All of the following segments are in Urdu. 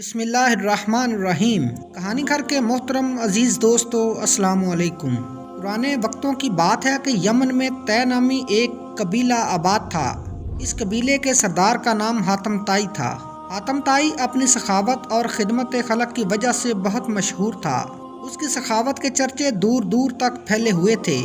بسم اللہ الرحمن الرحیم۔ کہانی گھر کے محترم عزیز دوستو، السلام علیکم۔ پرانے وقتوں کی بات ہے کہ یمن میں طے نامی ایک قبیلہ آباد تھا۔ اس قبیلے کے سردار کا نام حاتم طائی تھا۔ حاتم طائی اپنی سخاوت اور خدمت خلق کی وجہ سے بہت مشہور تھا۔ اس کی سخاوت کے چرچے دور دور تک پھیلے ہوئے تھے۔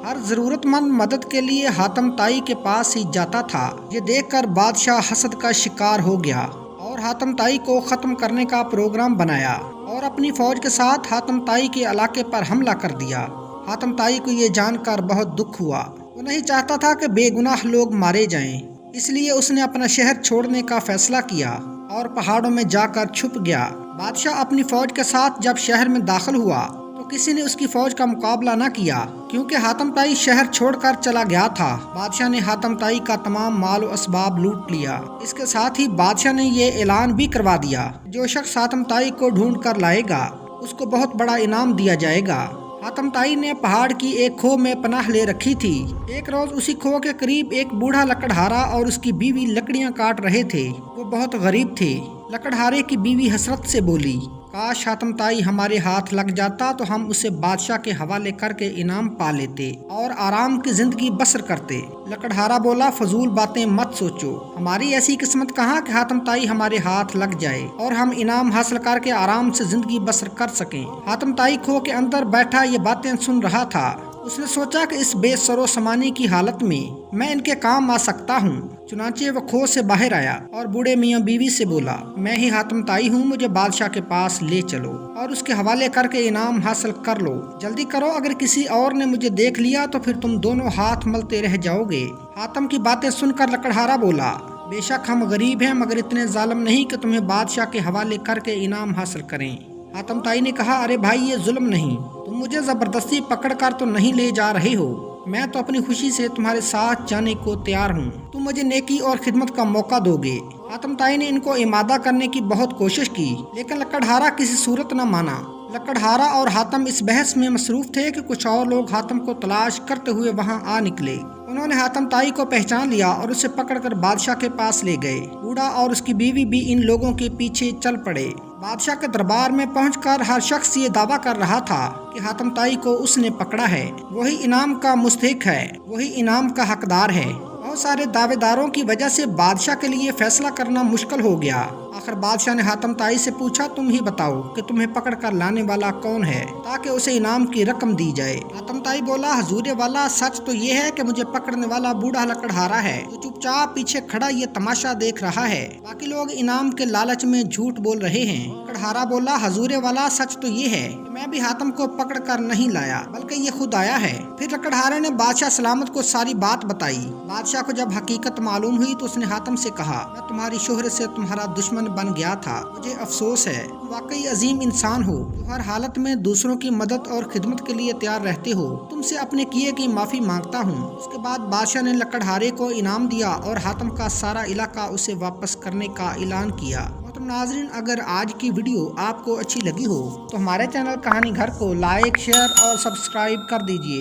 ہر ضرورت مند مدد کے لیے حاتم طائی کے پاس ہی جاتا تھا۔ یہ دیکھ کر بادشاہ حسد کا شکار ہو گیا اور حاتم طائی کو ختم کرنے کا پروگرام بنایا اور اپنی فوج کے ساتھ حاتم طائی کے علاقے پر حملہ کر دیا۔ حاتم طائی کو یہ جان کر بہت دکھ ہوا۔ وہ نہیں چاہتا تھا کہ بے گناہ لوگ مارے جائیں، اس لیے اس نے اپنا شہر چھوڑنے کا فیصلہ کیا اور پہاڑوں میں جا کر چھپ گیا۔ بادشاہ اپنی فوج کے ساتھ جب شہر میں داخل ہوا تو کسی نے اس کی فوج کا مقابلہ نہ کیا، کیونکہ حاتم طائی شہر چھوڑ کر چلا گیا تھا۔ بادشاہ نے حاتم طائی کا تمام مال و اسباب لوٹ لیا۔ اس کے ساتھ ہی بادشاہ نے یہ اعلان بھی کروا دیا، جو شخص حاتم طائی کو ڈھونڈ کر لائے گا اس کو بہت بڑا انعام دیا جائے گا۔ حاتم طائی نے پہاڑ کی ایک کھو میں پناہ لے رکھی تھی۔ ایک روز اسی کھو کے قریب ایک بوڑھا لکڑہارا اور اس کی بیوی لکڑیاں کاٹ رہے تھے۔ وہ بہت غریب تھے۔ لکڑہارے کی بیوی حسرت سے بولی، کاش حاتم طائی ہمارے ہاتھ لگ جاتا تو ہم اسے بادشاہ کے حوالے کر کے انعام پا لیتے اور آرام کی زندگی بسر کرتے۔ لکڑہارا بولا، فضول باتیں مت سوچو، ہماری ایسی قسمت کہاں کہ حاتم طائی ہمارے ہاتھ لگ جائے اور ہم انعام حاصل کر کے آرام سے زندگی بسر کر سکیں۔ حاتم طائی کھو کے اندر بیٹھا یہ باتیں سن رہا تھا۔ اس نے سوچا کہ اس بے سر و سامانی کی حالت میں ان کے کام آ سکتا ہوں۔ چنانچہ وہ کھو سے باہر آیا اور بوڑھے میاں بیوی سے بولا، میں ہی حاتم طائی ہوں، مجھے بادشاہ کے پاس لے چلو اور اس کے حوالے کر کے انعام حاصل کر لو۔ جلدی کرو، اگر کسی اور نے مجھے دیکھ لیا تو پھر تم دونوں ہاتھ ملتے رہ جاؤ گے۔ حاتم کی باتیں سن کر لکڑہارا بولا، بے شک ہم غریب ہیں مگر اتنے ظالم نہیں کہ تمہیں بادشاہ کے حوالے کر کے انعام حاصل کریں۔ حاتم طائی نے کہا، ارے بھائی، یہ ظلم نہیں، تم مجھے زبردستی پکڑ کر تو نہیں لے جا رہے ہو، میں تو اپنی خوشی سے تمہارے ساتھ جانے کو تیار ہوں، تم مجھے نیکی اور خدمت کا موقع دو گے۔ حاتم طائی نے ان کو امادہ کرنے کی بہت کوشش کی لیکن لکڑہارا کسی صورت نہ مانا۔ لکڑہارا اور حاتم اس بحث میں مصروف تھے کہ کچھ اور لوگ حاتم کو تلاش کرتے ہوئے وہاں آ نکلے۔ انہوں نے حاتم طائی کو پہچان لیا اور اسے پکڑ کر بادشاہ کے پاس لے گئے۔ بوڑھا اور اس کی بیوی بھی ان لوگوں کے پیچھے چل پڑے۔ بادشاہ کے دربار میں پہنچ کر ہر شخص یہ دعویٰ کر رہا تھا کہ حاتم طائی کو اس نے پکڑا ہے، وہی انعام کا مستحق ہے، وہی انعام کا حقدار ہے۔ بہت سارے دعوے داروں کی وجہ سے بادشاہ کے لیے فیصلہ کرنا مشکل ہو گیا۔ آخر بادشاہ نے حاتم طائی سے پوچھا، تم ہی بتاؤ کہ تمہیں پکڑ کر لانے والا کون ہے تاکہ اسے انعام کی رقم دی جائے۔ حاتم طائی بولا، حضور والا، سچ تو یہ ہے کہ مجھے پکڑنے والا بوڑھا لکڑہارا ہے جو چپ چاپ پیچھے کھڑا یہ تماشا دیکھ رہا ہے، باقی لوگ انعام کے لالچ میں جھوٹ بول رہے ہیں۔ لکڑہارا بولا، حضور والا، سچ تو یہ ہے کہ میں بھی حاتم کو پکڑ کر نہیں لایا بلکہ یہ خود آیا ہے۔ پھر لکڑہارے نے بادشاہ سلامت کو ساری بات بتائی۔ بادشاہ کو جب حقیقت معلوم ہوئی تو اس نے حاتم سے کہا، میں تمہاری شہرت سے تمہارا دشمن بن گیا تھا، مجھے افسوس ہے، تم واقعی عظیم انسان ہو جو ہر حالت میں دوسروں کی مدد اور خدمت کے لیے تیار رہتے ہو، تم سے اپنے کیے کی معافی مانگتا ہوں۔ اس کے بعد بادشاہ نے لکڑہارے کو انعام دیا اور حاتم کا سارا علاقہ اسے واپس کرنے کا اعلان کیا۔ محترم ناظرین، اگر آج کی ویڈیو آپ کو اچھی لگی ہو تو ہمارے چینل کہانی گھر کو لائک، شیئر اور سبسکرائب کر دیجیے۔